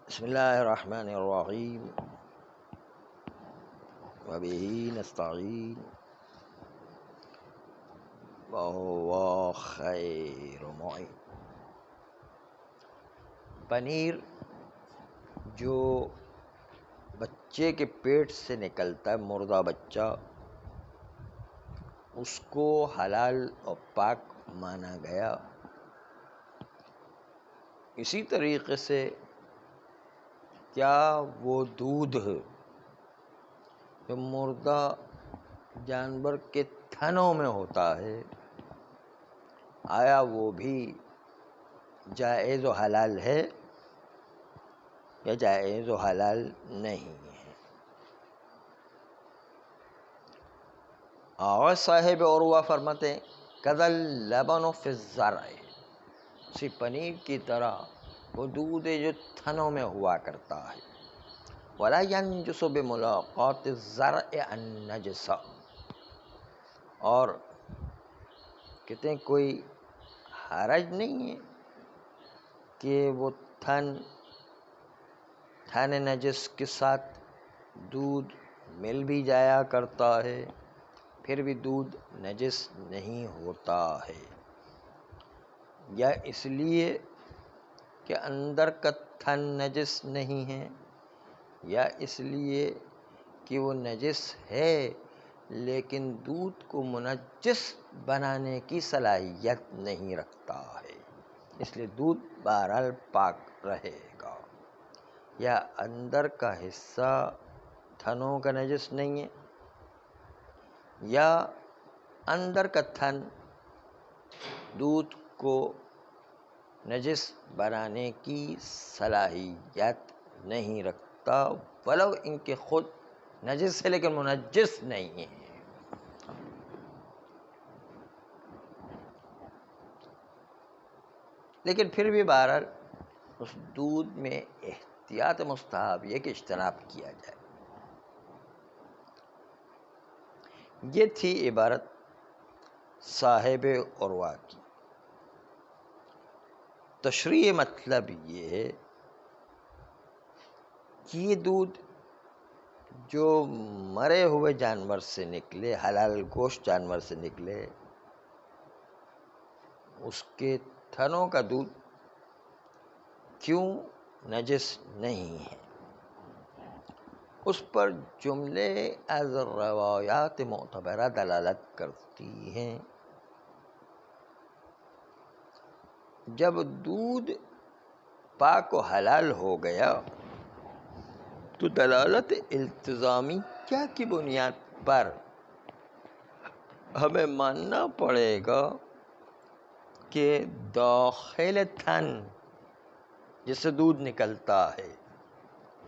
بسم اللہ الرحمن الرحیم وبہ نستعین وہو خیر معین۔ پنیر جو بچے کے پیٹ سے نکلتا ہے، مردہ بچہ، اس کو حلال اور پاک مانا گیا۔ اسی طریقے سے کیا وہ دودھ جو مردہ جانور کے تھنوں میں ہوتا ہے، آیا وہ بھی جائز و حلال ہے یا جائز و حلال نہیں ہے؟ اور صاحب عروہ فرماتے ہیں کذل لبن فی الزرع، اسی پنیر کی طرح وہ دودھ ہے جو تھنوں میں ہوا کرتا ہے۔ ولا ينجس بملاقات الزرع النجس، اور کہتے ہیں کوئی حرج نہیں ہے کہ وہ تھن نجس کے ساتھ دودھ مل بھی جایا کرتا ہے، پھر بھی دودھ نجس نہیں ہوتا ہے، یا اس لیے کہ اندر کا تھن نجس نہیں ہے، یا اس لیے کہ وہ نجس ہے لیکن دودھ کو منجس بنانے کی صلاحیت نہیں رکھتا ہے، اس لیے دودھ بہرحال پاک رہے گا۔ یا اندر کا حصہ تھنوں کا نجس نہیں ہے، یا اندر کا تھن دودھ کو نجس بنانے کی صلاحیت نہیں رکھتا، ولو ان کے خود نجس ہے لیکن منجس نہیں ہے۔ لیکن پھر بھی بہرحال اس دودھ میں احتیاط مستحب یہ کہ اجتناب کیا جائے۔ یہ تھی عبارت صاحب عروہ کی۔ تشریح مطلب یہ ہے کہ یہ دودھ جو مرے ہوئے جانور سے نکلے، حلال گوشت جانور سے نکلے، اس کے تھنوں کا دودھ کیوں نجس نہیں ہے؟ اس پر جملے از روایات معتبرہ دلالت کرتی ہیں۔ جب دودھ پاک و حلال ہو گیا تو دلالت التزامی کیا کی بنیاد پر ہمیں ماننا پڑے گا کہ داخل تھن جس سے دودھ نکلتا ہے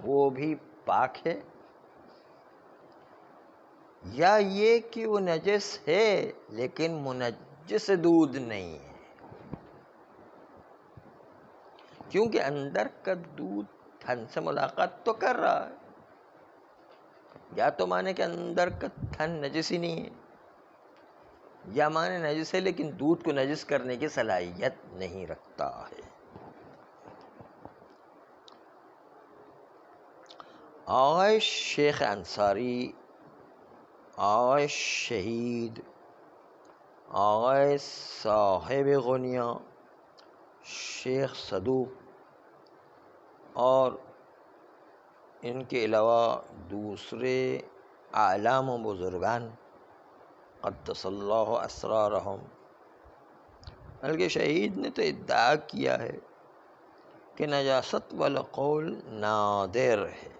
وہ بھی پاک ہے، یا یہ کہ وہ نجس ہے لیکن منجس دودھ نہیں ہے؟ کیونکہ اندر کا دودھ تھن سے ملاقات تو کر رہا ہے، یا تو مانے کہ اندر کا تھن نجس ہی نہیں ہے، یا مانے نجس ہے لیکن دودھ کو نجس کرنے کی صلاحیت نہیں رکھتا ہے۔ آغا شیخ انصاری، آغا شہید، آغا صاحب غنیہ، شیخ صدوق اور ان کے علاوہ دوسرے اعلام و بزرگان قدس اللہ اسرارہم، بلکہ شہید نے تو ادعا کیا ہے کہ نجاست والا قول نادر ہے۔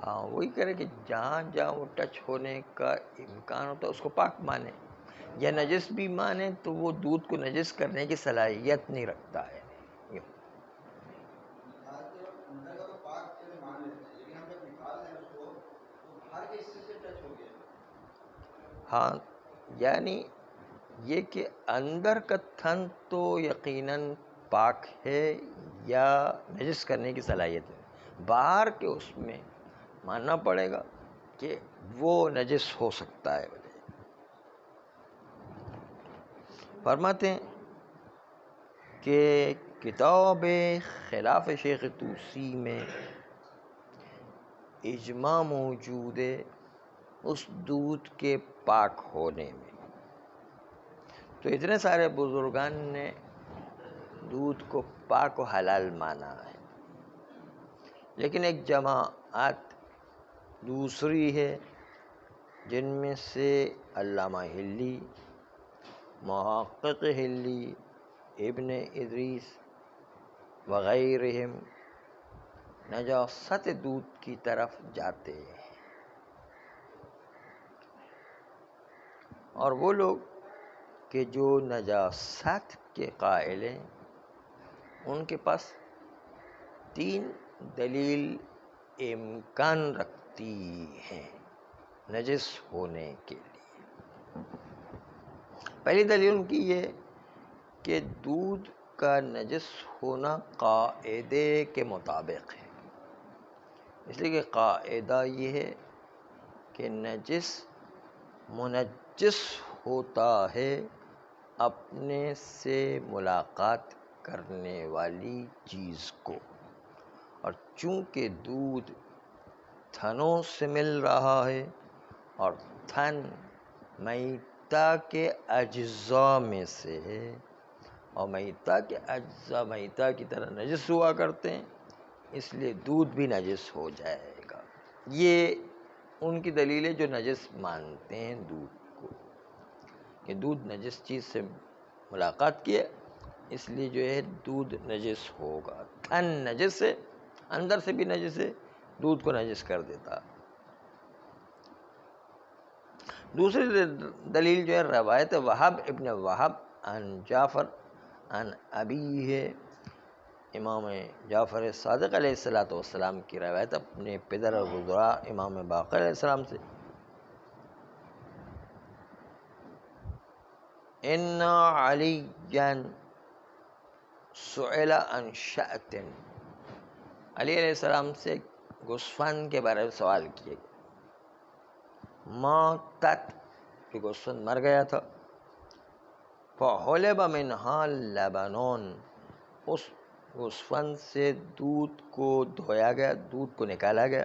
ہاں وہی کرے کہ جہاں جہاں وہ ٹچ ہونے کا امکان ہوتا ہے اس کو پاک مانے، یا نجس بھی مانے تو وہ دودھ کو نجس کرنے کی صلاحیت نہیں رکھتا ہے۔ ہاں یعنی یہ کہ اندر کا تھن تو یقیناً پاک ہے یا نجس کرنے کی صلاحیت ہے، باہر کے اس میں ماننا پڑے گا کہ وہ نجس ہو سکتا ہے۔ فرماتے ہیں کہ کتاب خلاف شیخ طوسی میں اجماع موجود ہے اس دودھ کے پاک ہونے میں. تو اتنے سارے بزرگان نے دودھ کو پاک و حلال مانا ہے، لیکن ایک جماعت دوسری ہے جن میں سے علامہ ہلی، محقق ہلی، ابن ادریس وغیرہم نجاست دودھ کی طرف جاتے ہیں. اور وہ لوگ کہ جو نجاست کے قائل ہیں ان کے پاس 3 دلیل امکان رکھتی ہیں نجس ہونے کے لیے. پہلی دلیل ان کی یہ کہ دودھ کا نجس ہونا قاعدے کے مطابق ہے، اس لیے کہ قاعدہ یہ ہے کہ نجس منجس ہوتا ہے اپنے سے ملاقات کرنے والی چیز کو، اور چونکہ دودھ تھنوں سے مل رہا ہے اور تھن میتہ کے اجزاء میں سے ہے اور میتہ کے اجزاء میتہ کی طرح نجس ہوا کرتے ہیں، اس لیے دودھ بھی نجس ہو جائے گا. یہ ان کی دلیل ہے جو نجس مانتے ہیں دودھ کو، کہ دودھ نجس چیز سے ملاقات کی ہے اس لیے جو ہے دودھ نجس ہوگا. تھن نجس ہے، اندر سے بھی نجس ہے، دودھ کو نجس کر دیتا. دوسری دلیل جو ہے روایت وہب ابن وہب عن جعفر عن ابی ہے، امام جعفر صادق علیہ السلام کی روایت اپنے پدر گزرا امام باقر علیہ السلام سے. ان علی سئل عن شأت، علی علیہ السلام سے گوسفند کے بارے میں سوال کیے گئے. ماتت، کہ گوسفند مر گیا تھا. فحلب منها لبنون، اس گوسفند سے دودھ کو دھویا گیا، دودھ کو نکالا گیا.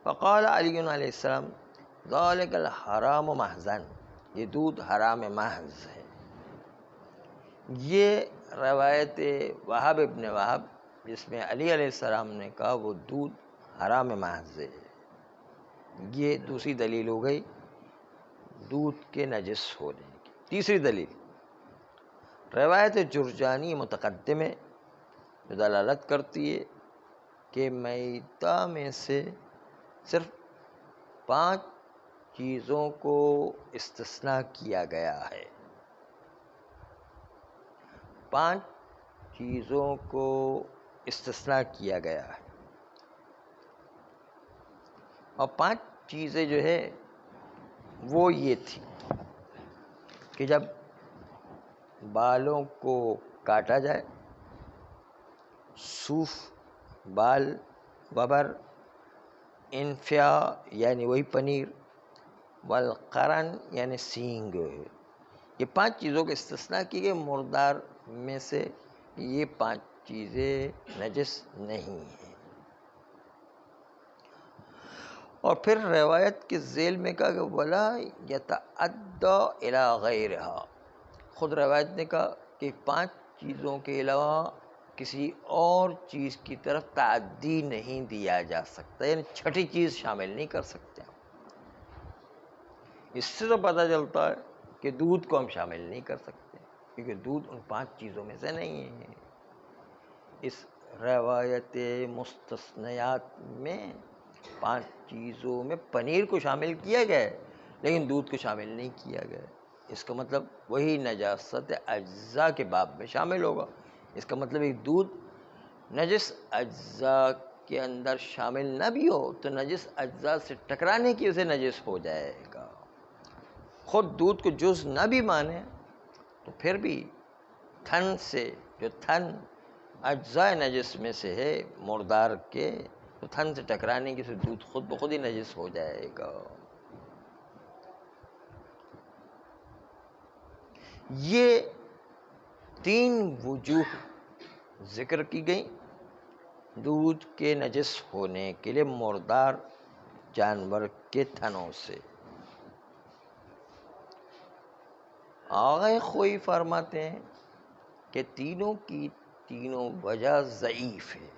فقال علی علیہ السلام ذلک الحرام محضاً، یہ دودھ حرام محض ہے. یہ روایت وہب ابن وہب جس میں علی علیہ السلام نے کہا وہ دودھ حرام محض ہے، یہ دوسری دلیل ہو گئی دودھ کے نجس ہونے کی. تیسری دلیل روایت جرجانی متقدم ہے جو دلالت کرتی ہے کہ میتہ میں سے صرف 5 چیزوں کو استثناء کیا گیا ہے. 5 چیزوں کو استثناء کیا گیا ہے، اور 5 چیزیں جو ہے وہ یہ تھی کہ جب بالوں کو کاٹا جائے، صوف بال وبر، انفیا یعنی وہی پنیر، والقرن یعنی سینگ، یہ 5 چیزوں کے استثناء کی گئی. مردار میں سے یہ 5 چیزیں نجس نہیں ہیں. اور پھر روایت کے ذیل میں کہا کہ ولا یتعدی الی غیرہا، خود روایت نے کہا کہ 5 چیزوں کے علاوہ کسی اور چیز کی طرف تعدی نہیں دیا جا سکتا، یعنی چھٹی چیز شامل نہیں کر سکتے. اس سے تو پتہ چلتا ہے کہ دودھ کو ہم شامل نہیں کر سکتے کیونکہ دودھ ان 5 چیزوں میں سے نہیں ہے. اس روایت مستثنیات میں 5 چیزوں میں پنیر کو شامل کیا گیا ہے لیکن دودھ کو شامل نہیں کیا گیا. اس کا مطلب وہی نجاست اجزاء کے باب میں شامل ہوگا. اس کا مطلب ایک دودھ نجس اجزاء کے اندر شامل نہ بھی ہو تو نجس اجزاء سے ٹکرانے کی وجہ سے نجس ہو جائے گا. خود دودھ کو جز نہ بھی مانے تو پھر بھی تھن سے، جو تھن اجزاء نجس میں سے ہے مردار کے، تو تھن سے ٹکرانے کی سے دودھ خود بخود ہی نجس ہو جائے گا. یہ 3 وجوہ ذکر کی گئی دودھ کے نجس ہونے کے لیے مردار جانور کے تھنوں سے۔ آغا خوئی فرماتے ہیں کہ تینوں کی تینوں وجہ ضعیف ہے۔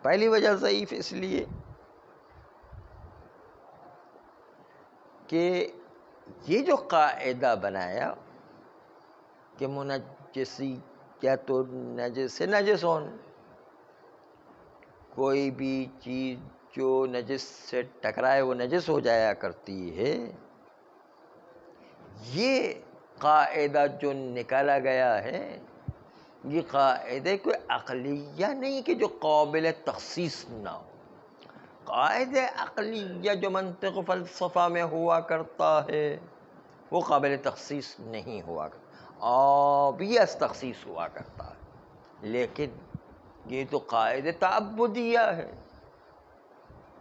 پہلی وجہ ضعیف اس لیے کہ یہ جو قاعدہ بنایا کہ منجسی کیا تو نجس سے نجس ہون، کوئی بھی چیز جو نجس سے ٹکرائے وہ نجس ہو جایا کرتی ہے، یہ قاعدہ جو نکالا گیا ہے یہ قاعدہ کوئی عقلیہ نہیں کہ جو قابل تخصیص نہ ہو۔ قاعدہ عقلیہ جو منطق و فلسفہ میں ہوا کرتا ہے وہ قابل تخصیص نہیں ہوا کرتا، obvious تخصیص ہوا کرتا ہے، لیکن یہ تو قاعدہ تعبدیہ ہے۔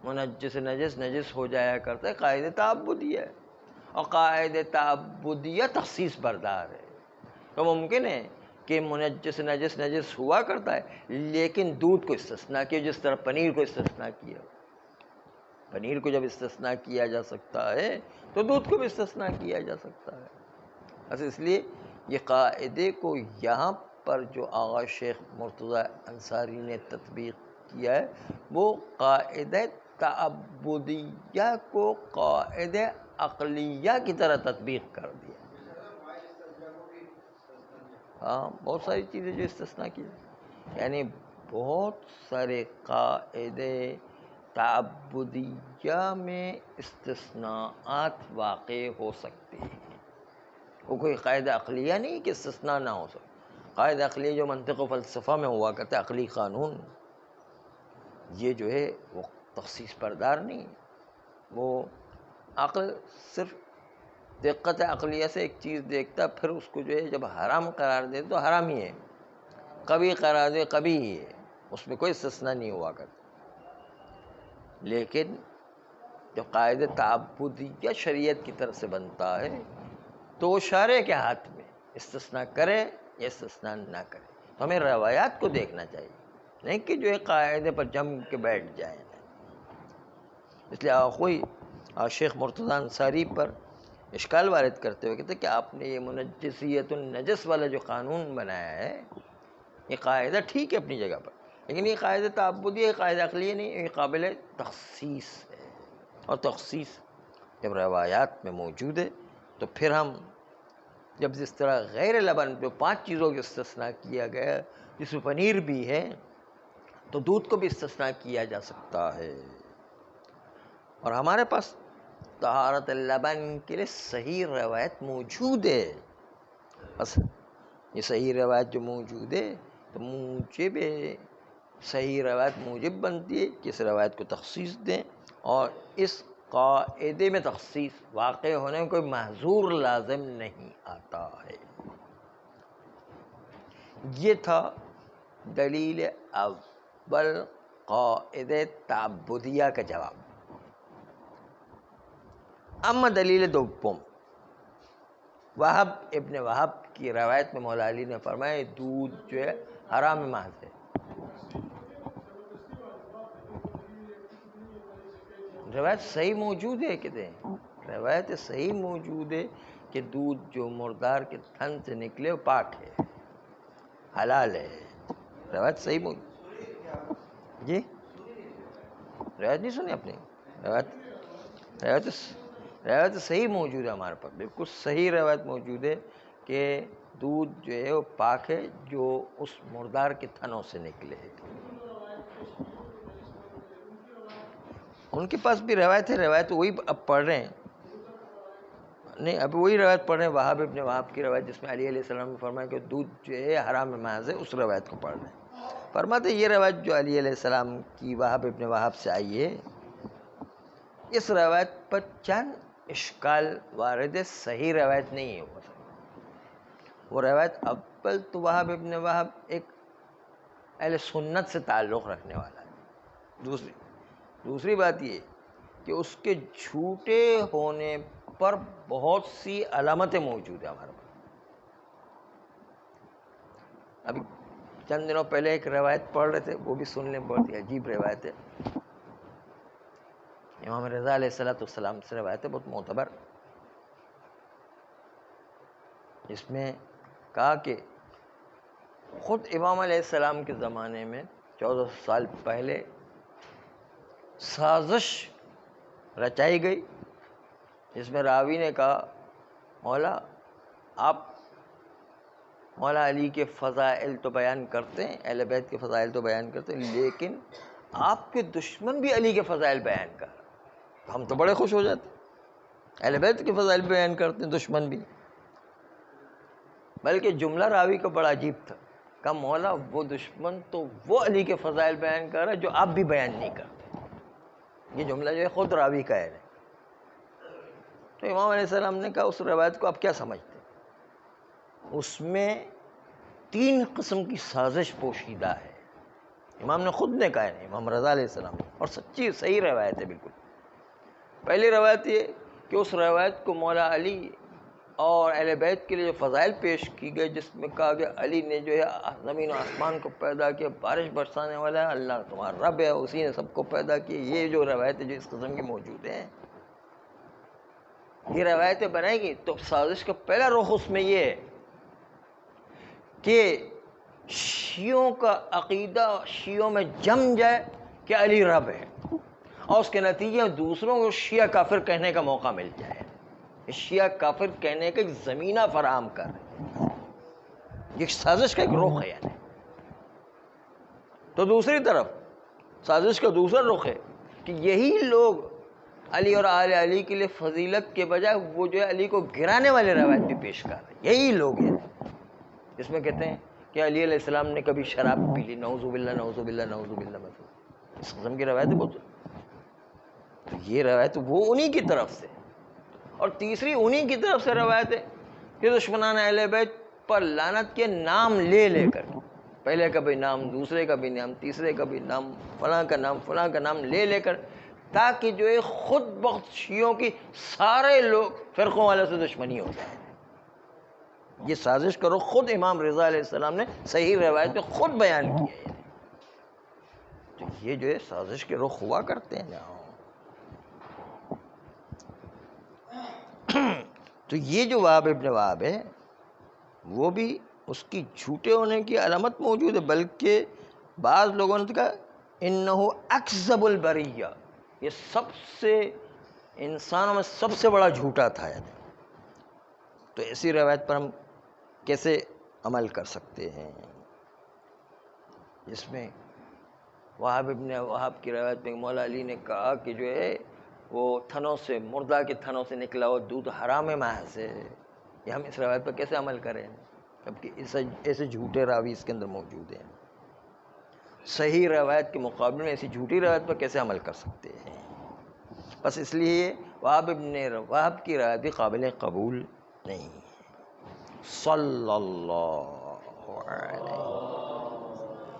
منجس نجس نجس ہو جایا کرتا ہے، قاعدہ تعبدیہ ہے، اور قاعدہ تعبدیہ تخصیص بردار ہے۔ تو ممکن ہے کہ منجس نجس نجس ہوا کرتا ہے لیکن دودھ کو استثناء کیا، جس طرح پنیر کو استثناء کیا۔ پنیر کو جب استثناء کیا جا سکتا ہے تو دودھ کو بھی استثناء کیا جا سکتا ہے۔ بس اس لیے یہ قاعدے کو یہاں پر جو آغا شیخ مرتضیٰ انصاری نے تطبیق کیا ہے وہ قاعدہ تعبدیہ کو قاعدہ عقلیہ کی طرح تطبیق کر دیا۔ ہاں، بہت ساری چیزیں جو استثناء کی، یعنی بہت سارے قاعدے تعبدیہ میں استثناءات واقع ہو سکتے ہیں، وہ کوئی قاعدہ عقلیہ نہیں کہ استثناء نہ ہو سکے۔ قاعدہ عقلیہ جو منطق و فلسفہ میں ہوا کرتا ہے، عقلی قانون، یہ جو ہے وہ تخصیص بردار نہیں، وہ عقل صرف دقت عقلیہ سے ایک چیز دیکھتا، پھر اس کو جو ہے جب حرام قرار دے تو حرام ہی ہے، کبھی قرار دے کبھی ہی ہے، اس میں کوئی استثناء نہیں ہوا کرتا۔ لیکن جب قاعدہ تعبدیہ شریعت کی طرف سے بنتا ہے تو وہ شارع کے ہاتھ میں استثناء کرے یا استثناء نہ کرے، تو ہمیں روایات کو دیکھنا چاہیے، نہیں کہ جو ہے قاعدے پر جم کے بیٹھ جائیں۔ اس لیے کوئی شیخ مرتضیٰ انصاری پر اشکال وارد کرتے ہوئے کہتے کہ آپ نے یہ منجسیت النجس والا جو قانون بنایا ہے یہ قاعدہ ٹھیک ہے اپنی جگہ پر، لیکن یہ قاعدہ تعبدی ہے، قاعدہ عقلیہ نہیں، یہ قابل تخصیص ہے، اور تخصیص جب روایات میں موجود ہے تو پھر ہم جب جس طرح غیر لبن جو 5 چیزوں کے استثناء کیا گیا جس میں پنیر بھی ہے تو دودھ کو بھی استثناء کیا جا سکتا ہے، اور ہمارے پاس طہارت اللبن کے لیے صحیح روایت موجود ہے۔ بس یہ صحیح روایت جو موجود ہے تو موجب صحیح روایت موجب بنتی ہے کہ اس روایت کو تخصیص دیں، اور اس قاعدے میں تخصیص واقع ہونے میں کوئی محظور لازم نہیں آتا ہے۔ یہ تھا دلیل اول قاعدہ تعبدیہ کا جواب۔ اما دلیل دوم، وہب ابن وہب کی روایت میں مولا علی نے فرمایا دودھ جو ہے حرام محض ہے۔ روایت صحیح موجود ہے، کہتے ہیں روایت صحیح موجود ہے کہ دودھ جو مردار کے تھن سے نکلے وہ پاک ہے، حلال ہے، روایت صحیح موجود۔ جی روایت نہیں سنی آپ نے؟ روایت صحیح موجود ہے ہمارے پاس، بالکل صحیح روایت موجود ہے کہ دودھ جو ہے وہ پاک ہے جو اس مردار کے تھنوں سے نکلے۔ ان کے پاس بھی روایت ہے، روایت وہی اب پڑھ رہے ہیں، نہیں اب وہی روایت پڑھ رہے ہیں، وہب ابن وہب کی روایت جس میں علی علیہ السلام نے فرمایا کہ دودھ جو ہے حرام محض ہے، اس روایت کو پڑھ رہے ہیں۔ فرماتے یہ روایت جو علی علیہ السلام کی وہب ابن وہب سے آئی ہے، اس روایت پر چند اشکال وارد ہے، صحیح روایت نہیں ہے وہ روایت۔ اول تو وہب ابن وہب ایک اہل سنت سے تعلق رکھنے والا ہے، دوسری بات یہ کہ اس کے جھوٹے ہونے پر بہت سی علامتیں موجود ہیں ہمارے پاس. ابھی چند دنوں پہلے ایک روایت پڑھ رہے تھے, وہ بھی سن لیں, بہت ہی عجیب روایت ہے. امام رضا علیہ السلام سے روایت ہے, بہت معتبر. اس میں کہا کہ خود امام علیہ السلام کے زمانے میں 1400 سال پہلے سازش رچائی گئی, جس میں راوی نے کہا مولا آپ مولا علی کے فضائل تو بیان کرتے ہیں, اہل بیت کے فضائل تو بیان کرتے ہیں, لیکن آپ کے دشمن بھی علی کے فضائل بیان کر, ہم تو بڑے خوش ہو جاتے. اہل بیت کے فضائل بیان کرتے ہیں, دشمن بھی. بلکہ جملہ راوی کا بڑا عجیب تھا, کہا مولا وہ دشمن تو وہ علی کے فضائل بیان کر رہا ہے جو آپ بھی بیان نہیں کرتے. یہ جملہ جو ہے خود راوی کا ہے. تو امام علیہ السلام نے کہا اس روایت کو آپ کیا سمجھتے ہیں؟ اس میں 3 قسم کی سازش پوشیدہ ہے. امام نے خود نے کہا ہے, امام رضا علیہ السلام, اور سچی صحیح روایت ہے بالکل. پہلی روایت یہ کہ اس روایت کو مولا علی اور اہل بیت کے لیے جو فضائل پیش کی گئی, جس میں کہا کہ علی نے جو ہے زمین و آسمان کو پیدا کیا, بارش برسانے والا ہے, اللہ تمہارا رب ہے, اسی نے سب کو پیدا کیا, یہ جو روایتیں جو اس قسم کی موجود ہیں, یہ روایتیں بنائیں گی تو سازش کا پہلا رخ اس میں یہ ہے کہ شیعوں کا عقیدہ شیعوں میں جم جائے کہ علی رب ہے, اور اس کے نتیجے میں دوسروں کو شیعہ کافر کہنے کا موقع مل جائے. شیعہ کافر کہنے کا ایک زمینہ فراہم کر, یہ سازش کا ایک رخ ہے. یعنی تو دوسری طرف سازش کا دوسرا رخ ہے کہ یہی لوگ علی اور آل علی کے لیے فضیلت کے بجائے وہ جو ہے علی کو گرانے والے روایت بھی پیش کر رہے ہیں. یہی لوگ ہیں جس میں کہتے ہیں کہ علی علیہ السلام نے کبھی شراب پی لی, نعوذ باللہ نعوذ باللہ نعوذ باللہ, مثلا اس قسم کی روایت بہت. تو یہ روایت وہ انہی کی طرف سے. اور تیسری انہی کی طرف سے روایت ہے کہ دشمنان اہل بیت پر لعنت کے نام لے لے کر, پہلے کا بھی نام, دوسرے کا بھی نام, تیسرے کا بھی نام, فلاں کا نام, فلاں کا نام لے لے کر, تاکہ جو ہے خود بخود شیعوں کی سارے لوگ فرقوں والوں سے دشمنی ہو جائے. یہ سازش کرو خود امام رضا علیہ السلام نے صحیح روایت میں خود بیان کیا ہے. تو یہ جو ہے سازش کے رخ ہوا کرتے ہیں. تو یہ جو وہاب ابن وہاب ہے وہ بھی اس کی جھوٹے ہونے کی علامت موجود ہے, بلکہ بعض لوگوں نے کہا انہو اکذب البریہ, یہ سب سے انسانوں میں سب سے بڑا جھوٹا تھا. یعنی تو ایسی روایت پر ہم کیسے عمل کر سکتے ہیں؟ جس میں وہاب ابن وہاب کی روایت میں مولا علی نے کہا کہ جو ہے وہ تھنوں سے, مردہ کے تھنوں سے نکلا وہ دودھ حرام ہے ماہ سے. یہ ہم اس روایت پر کیسے عمل کریں جبکہ ایسے جھوٹے راوی اس کے اندر موجود ہیں؟ صحیح روایت کے مقابلے میں ایسی جھوٹی روایت پر کیسے عمل کر سکتے ہیں؟ بس اس لیے وہاب ابن وہاب کی روایت بھی قابل قبول نہیں ہے. صلی اللہ